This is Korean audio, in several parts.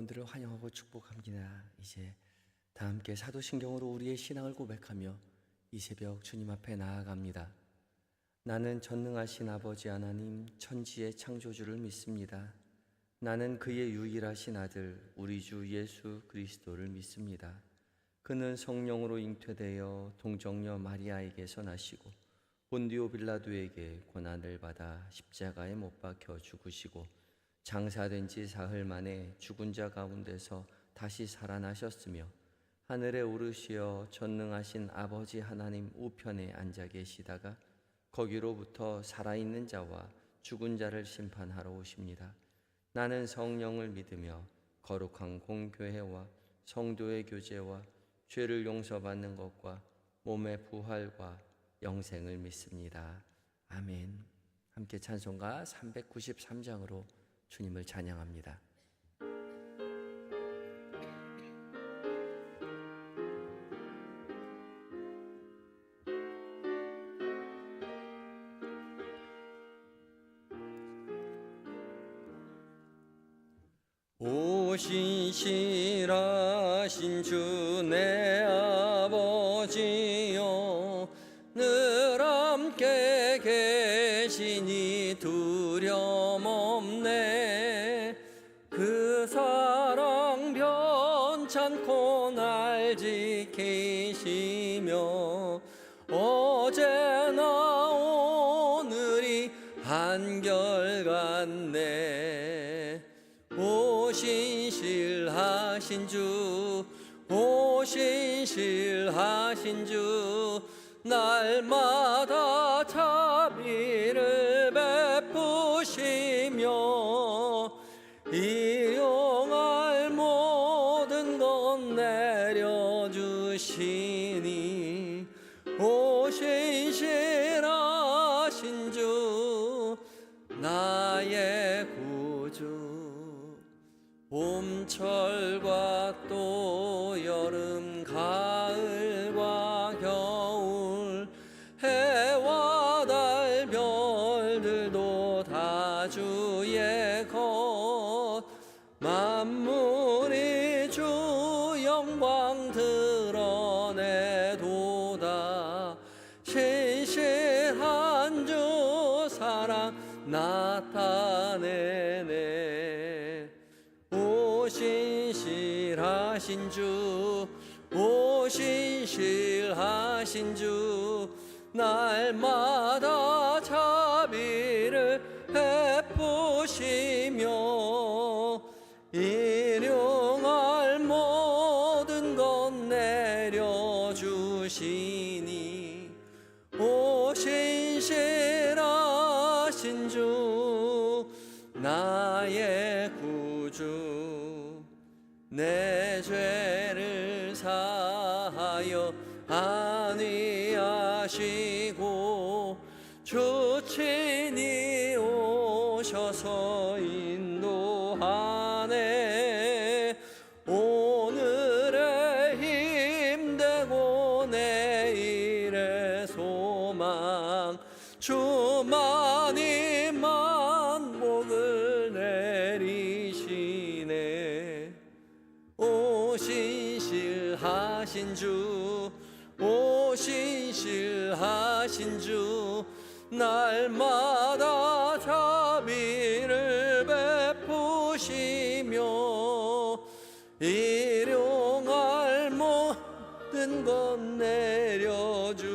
여러분들을 환영하고 축복합니다. 이제 다 함께 사도신경으로 우리의 신앙을 고백하며 이 새벽 주님 앞에 나아갑니다. 나는 전능하신 아버지 하나님 천지의 창조주를 믿습니다. 나는 그의 유일하신 아들 우리 주 예수 그리스도를 믿습니다. 그는 성령으로 잉태되어 동정녀 마리아에게서 나시고 본디오 빌라도에게 고난을 받아 십자가에 못 박혀 죽으시고 장사된 지 사흘 만에 죽은 자 가운데서 다시 살아나셨으며 하늘에 오르시어 전능하신 아버지 하나님 우편에 앉아 계시다가 거기로부터 살아있는 자와 죽은 자를 심판하러 오십니다. 나는 성령을 믿으며 거룩한 공교회와 성도의 교제와 죄를 용서받는 것과 몸의 부활과 영생을 믿습니다. 아멘. 함께 찬송가 393장으로 주님을 찬양합니다. 오 신실하신 주 내 아버지여 늘 함께 계시니 두려움 없네. 그 사랑 변찮고 날 지키시며 어제나 오늘이 한결같네. 오 신실하신 주, 오 신실하신 주, 날마다 자비를 베푸시며 일용할 모든 것 내려주시니 오 신실하신 주 나의 구주. 봄철과 또 여름 가을과 겨울 해와 달 별들도 다 주의 것 만물이 주 영광 드러내도다. 신실한 주 사랑 나타내네. 오 신실하신 주, 오 신실하신 주, 날마다 자비를 베푸시며 일용할 모든 것 내려주시니 오 신실하신 주 나의 구주. 내 죄를 사하여 안위하시고 주 친히 오셔서 인도하네. 오늘의 힘되고 내일의 소망 주만이 만복을 내리시네. 오 신실하신 주, 오 신실하신 주, 날마다 자비를 베푸시며 일용할 모든 것 내려주시니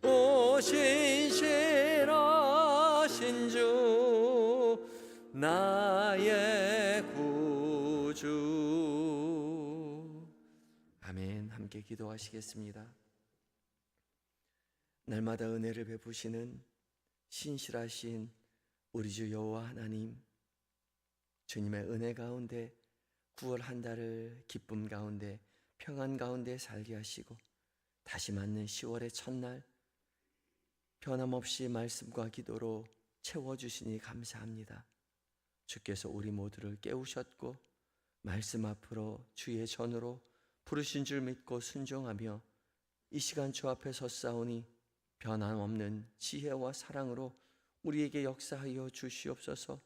오 신실하신 주 나의 구주. 아멘. 함께 기도하시겠습니다. 날마다 은혜를 베푸시는 신실하신 우리 주 여호와 하나님, 주님의 은혜 가운데 9월 한 달을 기쁨 가운데 평안 가운데 살게 하시고 다시 맞는 10월의 첫날 변함없이 말씀과 기도로 채워주시니 감사합니다. 주께서 우리 모두를 깨우셨고 말씀 앞으로 주의 전으로 부르신 줄 믿고 순종하며 이 시간 주 앞에 섰사오니 변함없는 지혜와 사랑으로 우리에게 역사하여 주시옵소서.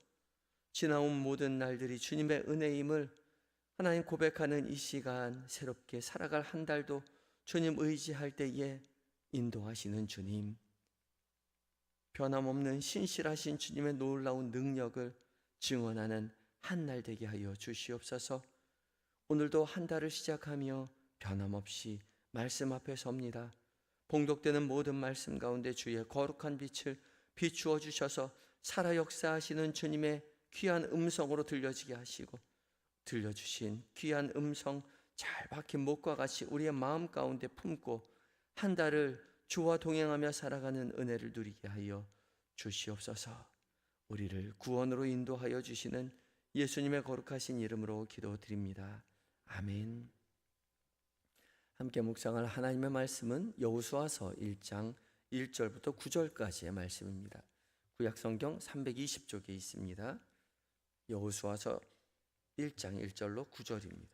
지나온 모든 날들이 주님의 은혜임을 하나님 고백하는 이 시간, 새롭게 살아갈 한 달도 주님 의지할 때에 인도하시는 주님, 변함없는 신실하신 주님의 놀라운 능력을 증언하는 한 날 되게 하여 주시옵소서. 오늘도 한 달을 시작하며 변함없이 말씀 앞에 섭니다. 봉독되는 모든 말씀 가운데 주의 거룩한 빛을 비추어 주셔서 살아 역사하시는 주님의 귀한 음성으로 들려지게 하시고, 들려주신 귀한 음성 잘 박힌 목과 같이 우리의 마음 가운데 품고 한 달을 주와 동행하며 살아가는 은혜를 누리게 하여 주시옵소서. 우리를 구원으로 인도하여 주시는 예수님의 거룩하신 이름으로 기도드립니다. 아멘. 함께 묵상할 하나님의 말씀은 여호수아서 1장 1절부터 9절까지의 말씀입니다. 구약성경 320쪽에 있습니다. 여호수아서 1장 1절로 9절입니다.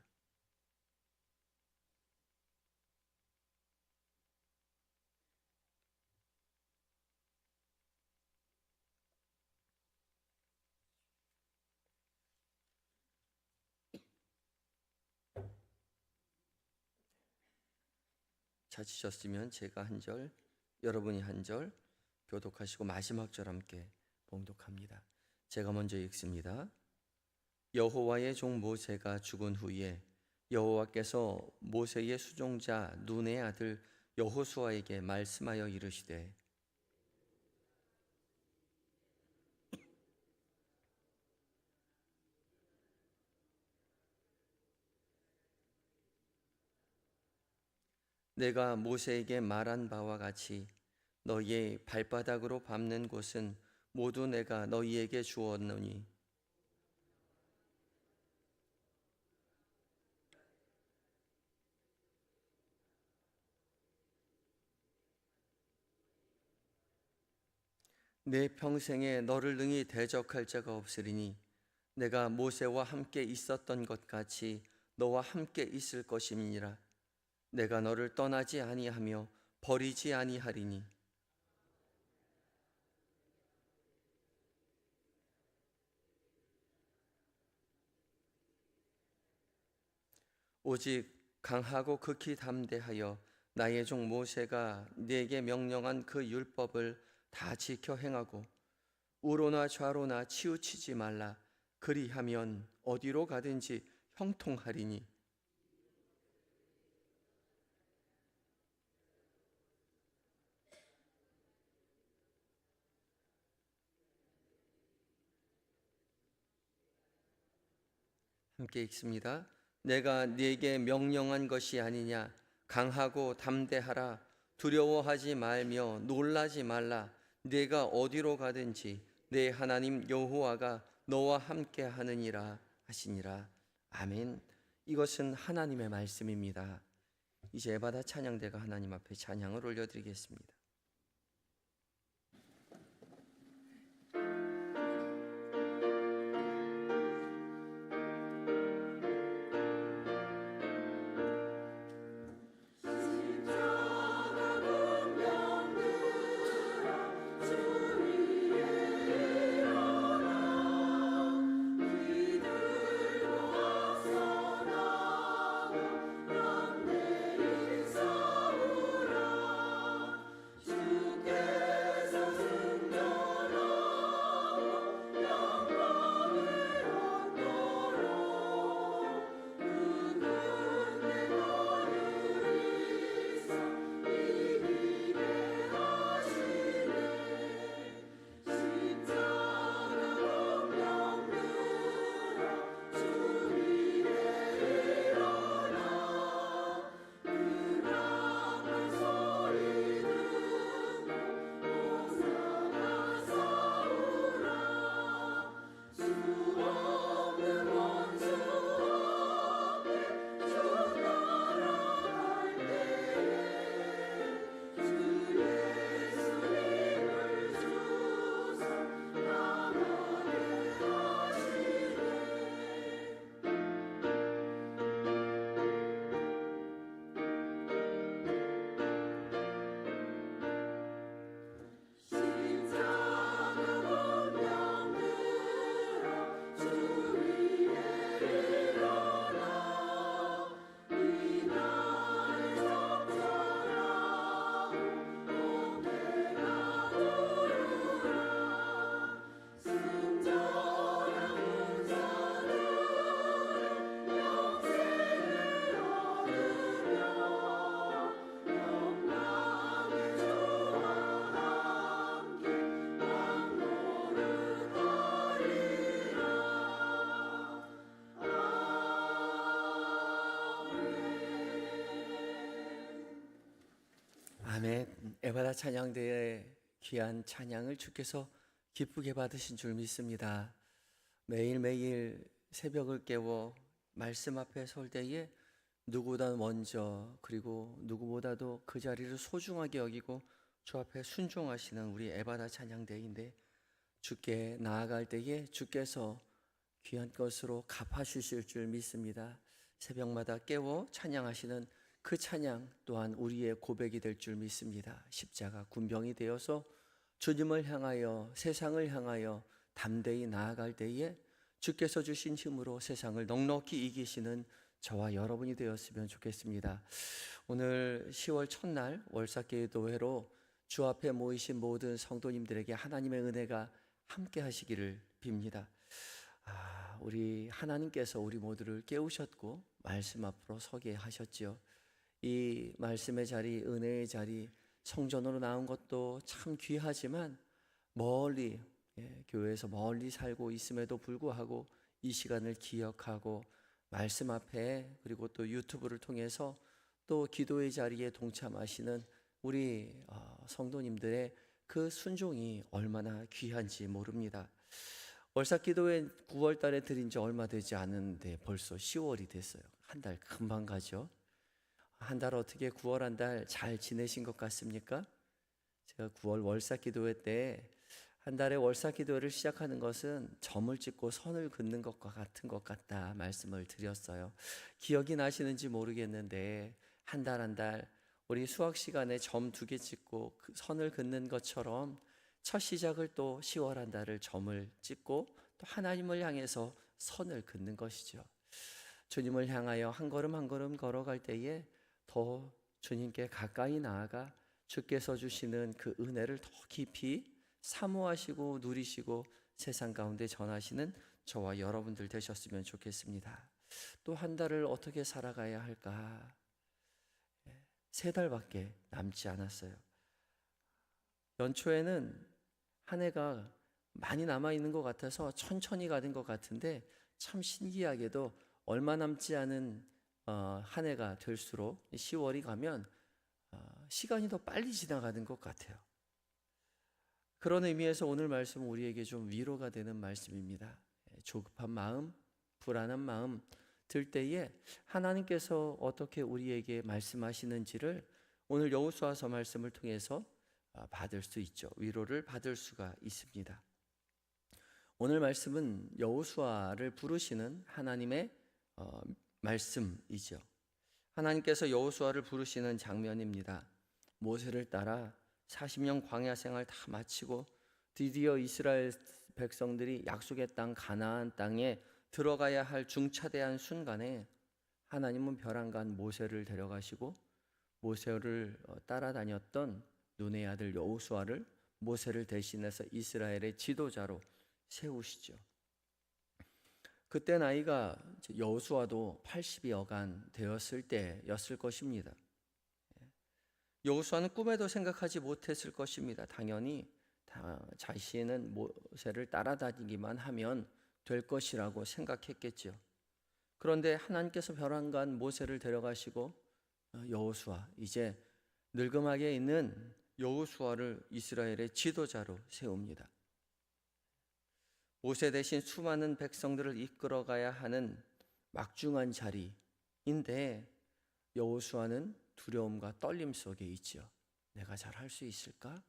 찾으셨으면 제가 한 절, 여러분이 한 절 교독하시고 마지막 절 함께 봉독합니다. 제가 먼저 읽습니다. 여호와의 종 모세가 죽은 후에 여호와께서 모세의 수종자 눈의 아들 여호수아에게 말씀하여 이르시되, 내가 모세에게 말한 바와 같이 너희의 발바닥으로 밟는 곳은 모두 내가 너희에게 주었노니 내 평생에 너를 능히 대적할 자가 없으리니 내가 모세와 함께 있었던 것 같이 너와 함께 있을 것임이니라. 내가 너를 떠나지 아니하며 버리지 아니하리니 오직 강하고 극히 담대하여 나의 종 모세가 네게 명령한 그 율법을 다 지켜 행하고 우로나 좌로나 치우치지 말라. 그리하면 어디로 가든지 형통하리니 함께 읽습니다. 내가 네게 명령한 것이 아니냐. 강하고 담대하라. 두려워하지 말며 놀라지 말라. 네가 어디로 가든지 내 하나님 여호와가 너와 함께 하느니라 하시니라. 아멘. 이것은 하나님의 말씀입니다. 이제 에바다 찬양대가 하나님 앞에 찬양을 올려드리겠습니다. 아멘. 에바다 찬양대의 귀한 찬양을 주께서 기쁘게 받으신 줄 믿습니다. 매일매일 새벽을 깨워 말씀 앞에 설 때에 누구보다 먼저 그리고 누구보다도 그 자리를 소중하게 여기고 주 앞에 순종하시는 우리 에바다 찬양대인데, 주께 나아갈 때에 주께서 귀한 것으로 갚아주실 줄 믿습니다. 새벽마다 깨워 찬양하시는 그 찬양 또한 우리의 고백이 될 줄 믿습니다. 십자가 군병이 되어서 주님을 향하여, 세상을 향하여 담대히 나아갈 때에 주께서 주신 힘으로 세상을 넉넉히 이기시는 저와 여러분이 되었으면 좋겠습니다. 오늘 10월 첫날 월삭기도회로 주 앞에 모이신 모든 성도님들에게 하나님의 은혜가 함께 하시기를 빕니다. 우리 하나님께서 우리 모두를 깨우셨고 말씀 앞으로 서게 하셨지요. 이 말씀의 자리, 은혜의 자리, 성전으로 나온 것도 참 귀하지만 멀리, 교회에서 멀리 살고 있음에도 불구하고 이 시간을 기억하고 말씀 앞에, 그리고 또 유튜브를 통해서 또 기도의 자리에 동참하시는 우리 성도님들의 그 순종이 얼마나 귀한지 모릅니다. 월삭기도회 9월 달에 드린 지 얼마 되지 않은데 벌써 10월이 됐어요. 한 달 금방 가죠. 한 달 어떻게 9월 한 달 잘 지내신 것 같습니까? 제가 9월 월삭기도회 때 한 달에 월삭기도회를 시작하는 것은 점을 찍고 선을 긋는 것과 같은 것 같다 말씀을 드렸어요. 기억이 나시는지 모르겠는데 한 달 한 달 우리 수학 시간에 점 2개 찍고 그 선을 긋는 것처럼 첫 시작을 또 10월 한 달을 점을 찍고 또 하나님을 향해서 선을 긋는 것이죠. 주님을 향하여 한 걸음 한 걸음 걸어갈 때에 더 주님께 가까이 나아가 주께서 주시는 그 은혜를 더 깊이 사모하시고 누리시고 세상 가운데 전하시는 저와 여러분들 되셨으면 좋겠습니다. 또 한 달을 어떻게 살아가야 할까? 3달밖에 남지 않았어요. 연초에는 한 해가 많이 남아있는 것 같아서 천천히 가는 것 같은데, 참 신기하게도 얼마 남지 않은 한 해가 될수록 10월이 가면 시간이 더 빨리 지나가는 것 같아요. 그런 의미에서 오늘 말씀은 우리에게 좀 위로가 되는 말씀입니다. 조급한 마음, 불안한 마음 들 때에 하나님께서 어떻게 우리에게 말씀하시는지를 오늘 여호수아서 말씀을 통해서 받을 수 있죠. 위로를 받을 수가 있습니다. 오늘 말씀은 여호수아를 부르시는 하나님의 말씀이죠. 하나님께서 여호수아를 부르시는 장면입니다. 모세를 따라 40년 광야 생활 다 마치고 드디어 이스라엘 백성들이 약속의 땅 가나안 땅에 들어가야 할 중차대한 순간에 하나님은 벼랑간 모세를 데려가시고 모세를 따라다녔던 눈의 아들 여호수아를 모세를 대신해서 이스라엘의 지도자로 세우시죠. 그때 나이가 여호수아도 80이 여간 되었을 때였을 것입니다. 여호수아는 꿈에도 생각하지 못했을 것입니다. 당연히 자신은 모세를 따라다니기만 하면 될 것이라고 생각했겠죠. 그런데 하나님께서 벼랑간 모세를 데려가시고 여호수아, 이제 늙음하게 있는 여호수아를 이스라엘의 지도자로 세웁니다. 모세 대신 수많은 백성들을 이끌어가야 하는 막중한 자리인데 여호수아는 두려움과 떨림 속에 있지요. 내가 잘 할 수 있을까?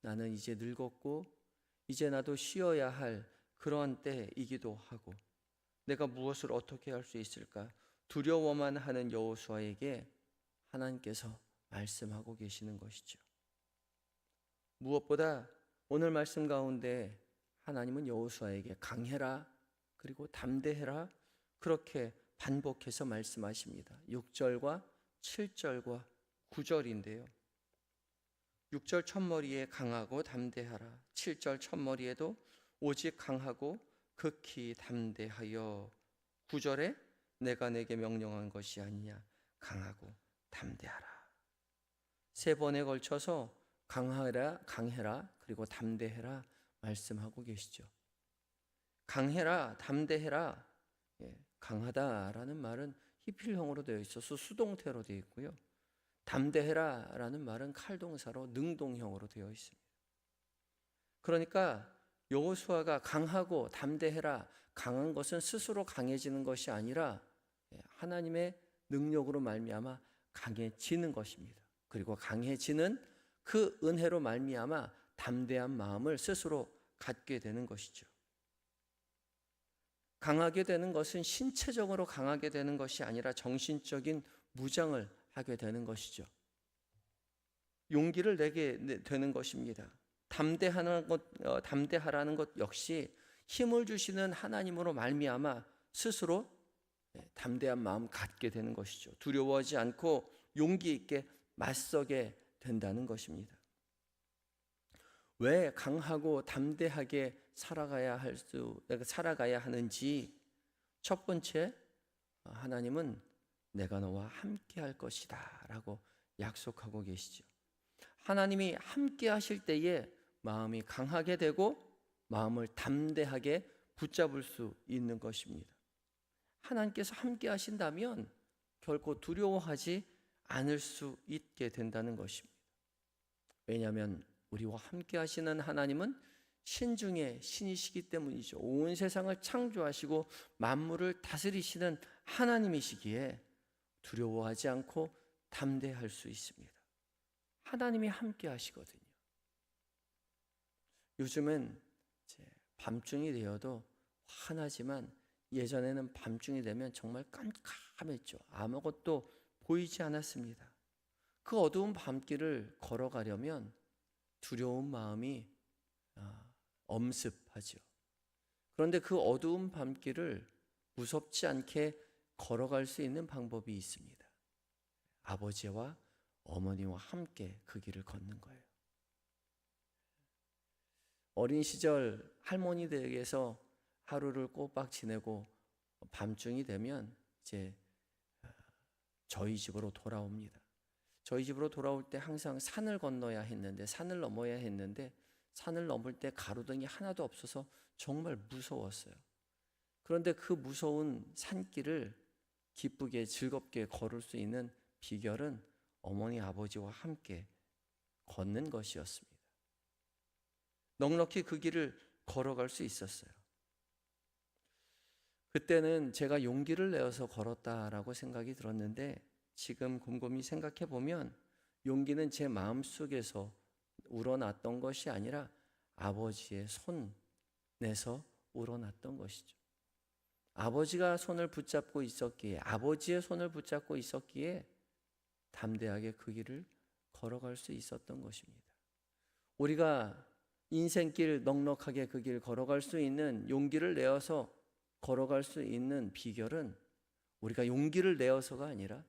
나는 이제 늙었고 이제 나도 쉬어야 할 그러한 때이기도 하고 내가 무엇을 어떻게 할 수 있을까? 두려워만 하는 여호수아에게 하나님께서 말씀하고 계시는 것이죠. 무엇보다 오늘 말씀 가운데 하나님은 여호수아에게 강해라, 그리고 담대해라, 그렇게 반복해서 말씀하십니다. 6절과 7절과 9절인데요. 6절 첫머리에 강하고 담대하라. 7절 첫머리에도 오직 강하고 극히 담대하여. 9절에 내가 내게 명령한 것이 아니냐, 강하고 담대하라. 3번에 걸쳐서 강하라, 강해라, 그리고 담대해라 말씀하고 계시죠. 강해라, 담대해라. 강하다라는 말은 히필형으로 되어 있어서 수동태로 되어 있고요. 담대해라라는 말은 칼동사로 능동형으로 되어 있습니다. 그러니까 여호수아가 강하고 담대해라, 강한 것은 스스로 강해지는 것이 아니라 하나님의 능력으로 말미암아 강해지는 것입니다. 그리고 강해지는 그 은혜로 말미암아 담대한 마음을 스스로 갖게 되는 것이죠. 강하게 되는 것은 신체적으로 강하게 되는 것이 아니라 정신적인 무장을 하게 되는 것이죠. 용기를 내게 되는 것입니다. 담대하라는 것 역시 힘을 주시는 하나님으로 말미암아 스스로 담대한 마음 갖게 되는 것이죠. 두려워하지 않고 용기 있게 맞서게 된다는 것입니다. 왜 강하고 담대하게 살아가야 하는지, 첫 번째, 하나님은 내가 너와 함께 할 것이다 라고 약속하고 계시죠. 하나님이 함께 하실 때에 마음이 강하게 되고 마음을 담대하게 붙잡을 수 있는 것입니다. 하나님께서 함께 하신다면 결코 두려워하지 않을 수 있게 된다는 것입니다. 왜냐하면 우리와 함께 하시는 하나님은 신 중에 신이시기 때문이죠. 온 세상을 창조하시고 만물을 다스리시는 하나님이시기에 두려워하지 않고 담대할 수 있습니다. 하나님이 함께 하시거든요. 요즘은 밤중이 되어도 환하지만 예전에는 밤중이 되면 정말 깜깜했죠. 아무것도 보이지 않았습니다. 그 어두운 밤길을 걸어가려면 두려운 마음이 엄습하죠. 그런데 그 어두운 밤길을 무섭지 않게 걸어갈 수 있는 방법이 있습니다. 아버지와 어머니와 함께 그 길을 걷는 거예요. 어린 시절 할머니 댁에서 하루를 꼬박 지내고 밤중이 되면 이제 저희 집으로 돌아옵니다. 저희 집으로 돌아올 때 항상 산을 건너야 했는데, 산을 넘어야 했는데, 산을 넘을 때 가로등이 하나도 없어서 정말 무서웠어요. 그런데 그 무서운 산길을 기쁘게 즐겁게 걸을 수 있는 비결은 어머니 아버지와 함께 걷는 것이었습니다. 넉넉히 그 길을 걸어갈 수 있었어요. 그때는 제가 용기를 내어서 걸었다라고 생각이 들었는데, 지금 곰곰이 생각해 보면 용기는 제 마음속에서 우러났던 것이 아니라 아버지의 손에서 우러났던 것이죠. 아버지가 손을 붙잡고 있었기에, 아버지의 손을 붙잡고 있었기에 담대하게 그 길을 걸어갈 수 있었던 것입니다. 우리가 인생길 넉넉하게 그 길 걸어갈 수 있는, 용기를 내어서 걸어갈 수 있는 비결은 우리가 용기를 내어서가 아니라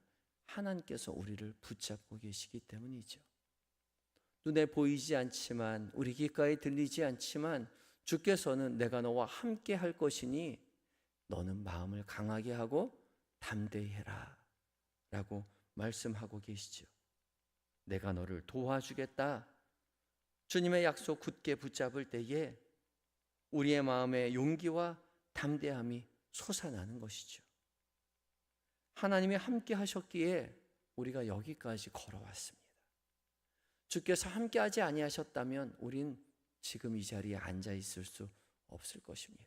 하나님께서 우리를 붙잡고 계시기 때문이죠. 눈에 보이지 않지만, 우리 귓가에 들리지 않지만 주께서는 내가 너와 함께 할 것이니 너는 마음을 강하게 하고 담대히 해라 라고 말씀하고 계시죠. 내가 너를 도와주겠다. 주님의 약속 굳게 붙잡을 때에 우리의 마음에 용기와 담대함이 솟아나는 것이죠. 하나님이 함께 하셨기에 우리가 여기까지 걸어왔습니다. 주께서 함께 하지 아니하셨다면 우린 지금 이 자리에 앉아 있을 수 없을 것입니다.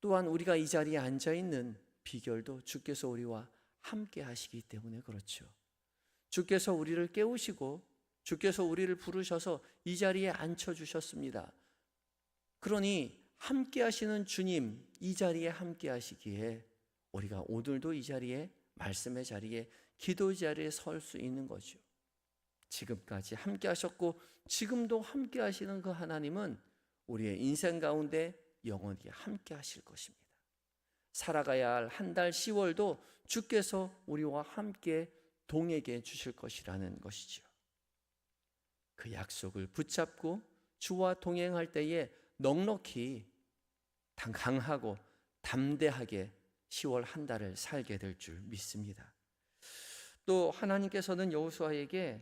또한 우리가 이 자리에 앉아 있는 비결도 주께서 우리와 함께 하시기 때문에 그렇죠. 주께서 우리를 깨우시고 주께서 우리를 부르셔서 이 자리에 앉혀주셨습니다. 그러니 함께 하시는 주님, 이 자리에 함께 하시기에 우리가 오늘도 이 자리에, 말씀의 자리에, 기도의 자리에 설 수 있는 거죠. 지금까지 함께 하셨고 지금도 함께 하시는 그 하나님은 우리의 인생 가운데 영원히 함께 하실 것입니다. 살아가야 할 한 달 10월도 주께서 우리와 함께 동행해 주실 것이라는 것이죠. 그 약속을 붙잡고 주와 동행할 때에 넉넉히 강하고 담대하게 10월 한 달을 살게 될 줄 믿습니다. 또 하나님께서는 여호수아에게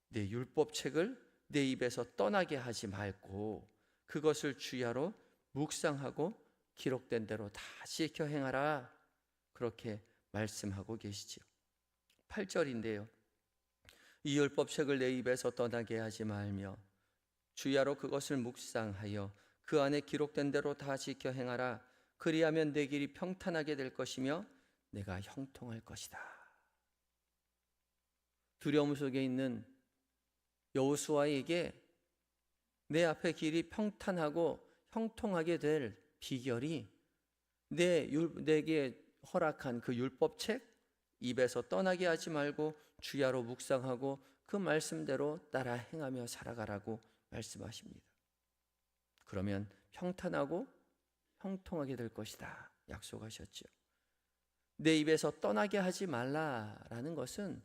내 율법책을 내 입에서 떠나게 하지 말고 그것을 주야로 묵상하고 기록된 대로 다 지켜 행하라, 그렇게 말씀하고 계시지요. 8절인데요. 이 율법책을 내 입에서 떠나게 하지 말며 주야로 그것을 묵상하여 그 안에 기록된 대로 다 지켜 행하라. 그리하면 내 길이 평탄하게 될 것이며 내가 형통할 것이다. 두려움 속에 있는 여호수아에게 내 앞에 길이 평탄하고 형통하게 될 비결이 내게 허락한 그 율법책 입에서 떠나게 하지 말고 주야로 묵상하고 그 말씀대로 따라 행하며 살아가라고 말씀하십니다. 그러면 평탄하고 형통하게 될 것이다 약속하셨죠. 내 입에서 떠나게 하지 말라라는 것은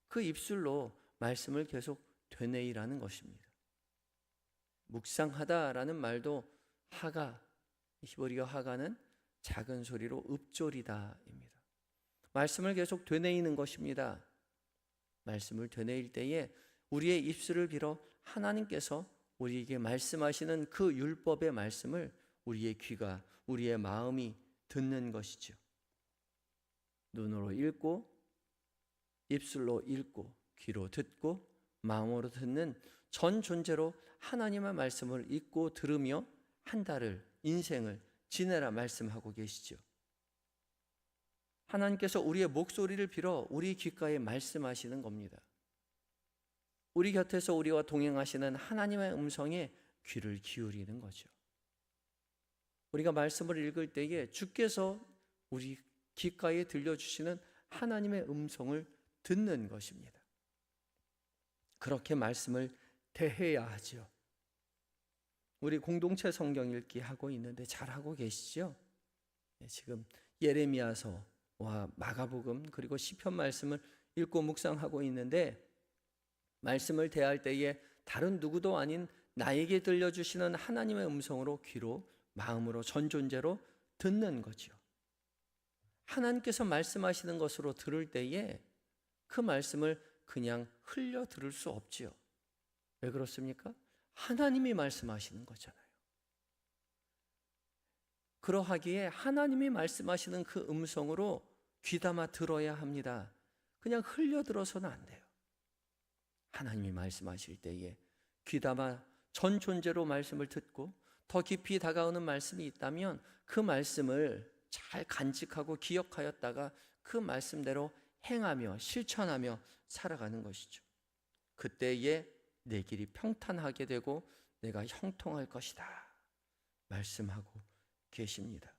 그 입술로 말씀을 계속 되뇌이라는 것입니다. 묵상하다라는 말도 하가, 히브리어 하가는 작은 소리로 읍조리다입니다. 말씀을 계속 되뇌이는 것입니다. 말씀을 되뇌일 때에 우리의 입술을 빌어 하나님께서 우리에게 말씀하시는 그 율법의 말씀을 우리의 귀가, 우리의 마음이 듣는 것이죠. 눈으로 읽고, 입술로 읽고, 귀로 듣고, 마음으로 듣는 전 존재로 하나님의 말씀을 읽고 들으며 한 달을, 인생을 지내라 말씀하고 계시죠. 하나님께서 우리의 목소리를 빌어 우리 귓가에 말씀하시는 겁니다. 우리 곁에서 우리와 동행하시는 하나님의 음성에 귀를 기울이는 거죠. 우리가 말씀을 읽을 때에 주께서 우리 귓가에 들려주시는 하나님의 음성을 듣는 것입니다. 그렇게 말씀을 대해야 하죠. 우리 공동체 성경 읽기 하고 있는데 잘하고 계시죠? 지금 예레미야서와 마가복음 그리고 시편 말씀을 읽고 묵상하고 있는데 말씀을 대할 때에 다른 누구도 아닌 나에게 들려주시는 하나님의 음성으로 귀로 마음으로 전 존재로 듣는 거죠. 하나님께서 말씀하시는 것으로 들을 때에 그 말씀을 그냥 흘려 들을 수 없지요. 왜 그렇습니까? 하나님이 말씀하시는 거잖아요. 그러하기에 하나님이 말씀하시는 그 음성으로 귀담아 들어야 합니다. 그냥 흘려 들어서는 안 돼요. 하나님이 말씀하실 때에 귀담아 전 존재로 말씀을 듣고 더 깊이 다가오는 말씀이 있다면 그 말씀을 잘 간직하고 기억하였다가 그 말씀대로 행하며 실천하며 살아가는 것이죠. 그때에 내 길이 평탄하게 되고 내가 형통할 것이다 말씀하고 계십니다.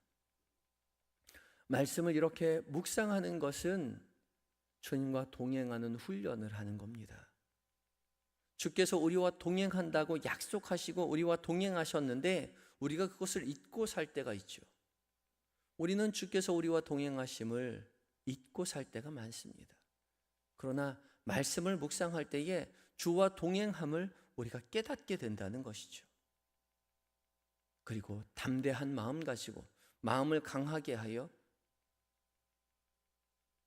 말씀을 이렇게 묵상하는 것은 주님과 동행하는 훈련을 하는 겁니다. 주께서 우리와 동행한다고 약속하시고 우리와 동행하셨는데 우리가 그것을 잊고 살 때가 있죠. 우리는 주께서 우리와 동행하심을 잊고 살 때가 많습니다. 그러나 말씀을 묵상할 때에 주와 동행함을 우리가 깨닫게 된다는 것이죠. 그리고 담대한 마음 가지고 마음을 강하게 하여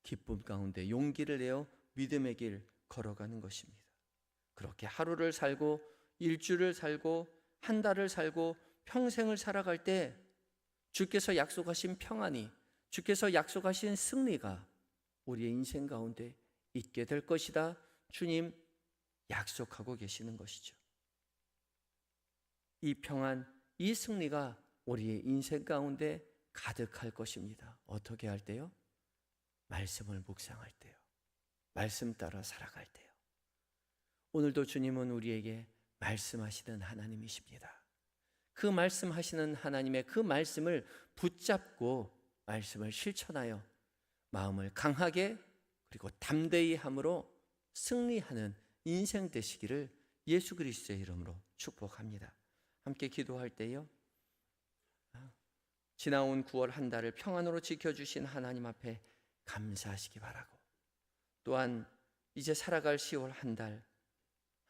기쁨 가운데 용기를 내어 믿음의 길 걸어가는 것입니다. 그렇게 하루를 살고 일주를 살고 한 달을 살고 평생을 살아갈 때 주께서 약속하신 평안이, 주께서 약속하신 승리가 우리의 인생 가운데 있게 될 것이다. 주님 약속하고 계시는 것이죠. 이 평안, 이 승리가 우리의 인생 가운데 가득할 것입니다. 어떻게 할 때요? 말씀을 묵상할 때요. 말씀 따라 살아갈 때요. 오늘도 주님은 우리에게 말씀하시는 하나님이십니다. 그 말씀하시는 하나님의 그 말씀을 붙잡고 말씀을 실천하여 마음을 강하게 그리고 담대히 함으로 승리하는 인생 되시기를 예수 그리스도의 이름으로 축복합니다. 함께 기도할 때요. 지나온 9월 한 달을 평안으로 지켜주신 하나님 앞에 감사하시기 바라고, 또한 이제 살아갈 10월 한 달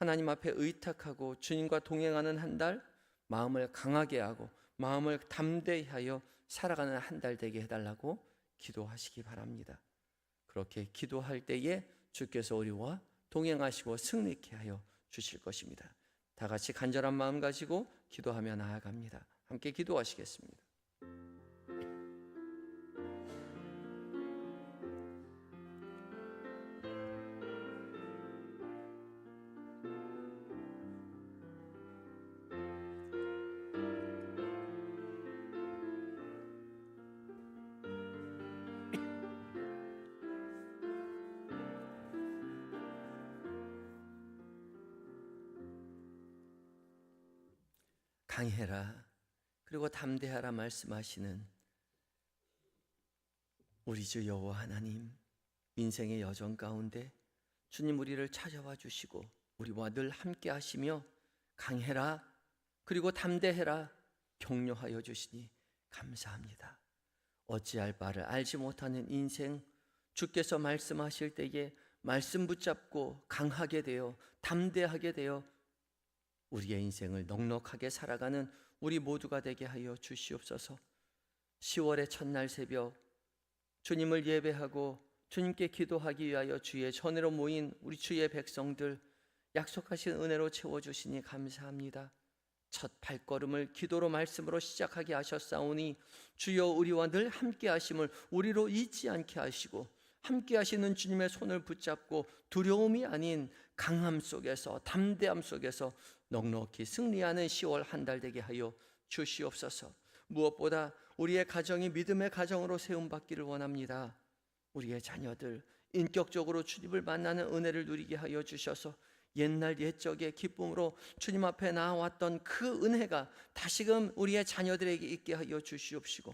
하나님 앞에 의탁하고 주님과 동행하는 한 달, 마음을 강하게 하고 마음을 담대히 하여 살아가는 한 달 되게 해달라고 기도하시기 바랍니다. 그렇게 기도할 때에 주께서 우리와 동행하시고 승리케 하여 주실 것입니다. 다 같이 간절한 마음 가지고 기도하며 나아갑니다. 함께 기도하시겠습니다. 강해라 그리고 담대하라 말씀하시는 우리 주 여호와 하나님, 인생의 여정 가운데 주님 우리를 찾아와 주시고 우리와 늘 함께 하시며 강해라 그리고 담대해라 격려하여 주시니 감사합니다. 어찌할 바를 알지 못하는 인생, 주께서 말씀하실 때에 말씀 붙잡고 강하게 되어 담대하게 되어 우리의 인생을 넉넉하게 살아가는 우리 모두가 되게 하여 주시옵소서. 10월의 첫날 새벽 주님을 예배하고 주님께 기도하기 위하여 주의 전으로 모인 우리 주의 백성들 약속하신 은혜로 채워주시니 감사합니다. 첫 발걸음을 기도로 말씀으로 시작하게 하셨사오니 주여 우리와 늘 함께 하심을 우리로 잊지 않게 하시고 함께 하시는 주님의 손을 붙잡고 두려움이 아닌 강함 속에서 담대함 속에서 넉넉히 승리하는 10월 한 달 되게 하여 주시옵소서. 무엇보다 우리의 가정이 믿음의 가정으로 세움받기를 원합니다. 우리의 자녀들 인격적으로 주님을 만나는 은혜를 누리게 하여 주셔서 옛날 옛적의 기쁨으로 주님 앞에 나아왔던 그 은혜가 다시금 우리의 자녀들에게 있게 하여 주시옵시고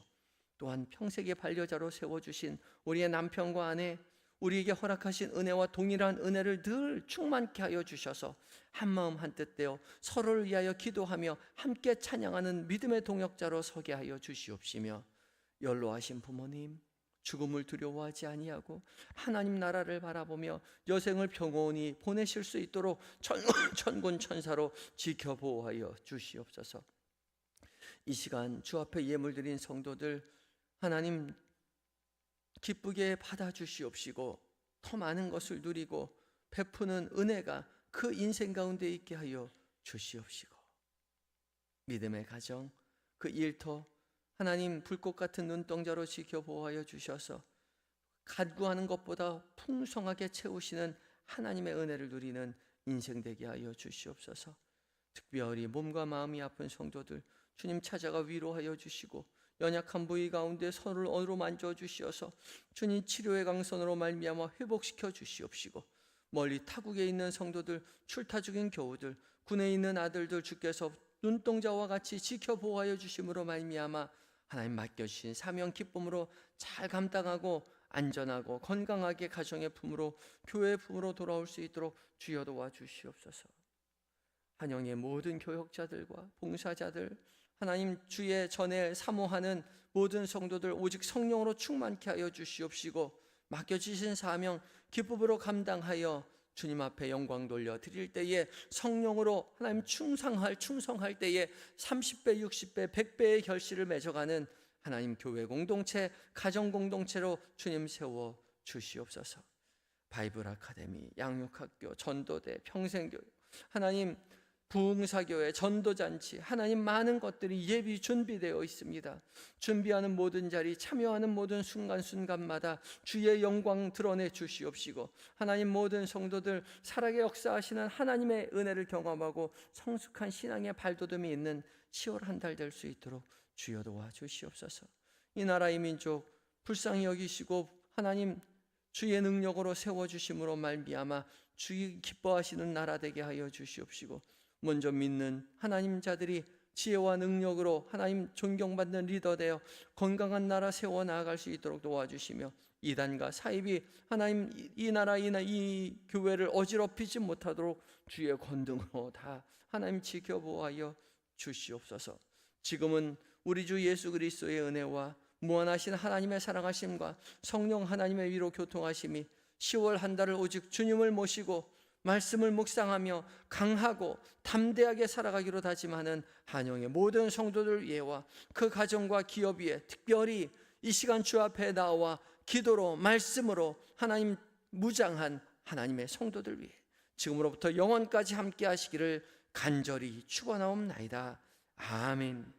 또한 평생의 반려자로 세워주신 우리의 남편과 아내 우리에게 허락하신 은혜와 동일한 은혜를 늘 충만케 하여 주셔서 한마음 한뜻 되어 서로를 위하여 기도하며 함께 찬양하는 믿음의 동역자로 서게 하여 주시옵시며 연로하신 부모님 죽음을 두려워하지 아니하고 하나님 나라를 바라보며 여생을 평온히 보내실 수 있도록 천군 천사로 지켜보호하여 주시옵소서. 이 시간 주 앞에 예물 드린 성도들 하나님 기쁘게 받아주시옵시고 더 많은 것을 누리고 베푸는 은혜가 그 인생 가운데 있게 하여 주시옵시고 믿음의 가정 그 일터 하나님 불꽃 같은 눈동자로 지켜보호하여 주셔서 간구하는 것보다 풍성하게 채우시는 하나님의 은혜를 누리는 인생 되게 하여 주시옵소서. 특별히 몸과 마음이 아픈 성도들 주님 찾아가 위로하여 주시고 연약한 부위 가운데 손을 어루만져 주시어서 주님 치료의 강선으로 말미암아 회복시켜 주시옵시고 멀리 타국에 있는 성도들 출타 중인 교우들 군에 있는 아들들 주께서 눈동자와 같이 지켜보호하여 주심으로 말미암아 하나님 맡겨주신 사명 기쁨으로 잘 감당하고 안전하고 건강하게 가정의 품으로 교회의 품으로 돌아올 수 있도록 주여 도와주시옵소서. 한영의 모든 교역자들과 봉사자들 하나님 주의 전에 사모하는 모든 성도들 오직 성령으로 충만케 하여 주시옵시고 맡겨주신 사명 기쁨으로 감당하여 주님 앞에 영광 돌려 드릴 때에 성령으로 하나님 충성할 때에 30배, 60배, 100배의 결실을 맺어가는 하나님 교회 공동체, 가정 공동체로 주님 세워 주시옵소서. 바이블 아카데미, 양육학교, 전도대, 평생교육 하나님 부흥사교회, 전도잔치 하나님 많은 것들이 예비 준비되어 있습니다. 준비하는 모든 자리, 참여하는 모든 순간순간마다 주의 영광 드러내 주시옵시고 하나님 모든 성도들 살아계 역사하시는 하나님의 은혜를 경험하고 성숙한 신앙의 발돋움이 있는 10월 한 달 될 수 있도록 주여 도와주시옵소서. 이 나라의 민족 불쌍히 여기시고 하나님 주의 능력으로 세워주심으로 말미암아 주의 기뻐하시는 나라 되게 하여 주시옵시고 먼저 믿는 하나님 자들이 지혜와 능력으로 하나님 존경받는 리더 되어 건강한 나라 세워 나아갈 수 있도록 도와주시며 이단과 사입이 하나님 이 나라 이 교회를 어지럽히지 못하도록 주의 권능으로 다 하나님 지켜보호하여 주시옵소서. 지금은 우리 주 예수 그리스도의 은혜와 무한하신 하나님의 사랑하심과 성령 하나님의 위로 교통하심이 10월 한 달을 오직 주님을 모시고 말씀을 묵상하며 강하고 담대하게 살아가기로 다짐하는 한영의 모든 성도들 위에와 그 가정과 기업 위에 특별히 이 시간 주 앞에 나와 기도로 말씀으로 하나님 무장한 하나님의 성도들 위해 지금으로부터 영원까지 함께 하시기를 간절히 축원하옵나이다. 아멘.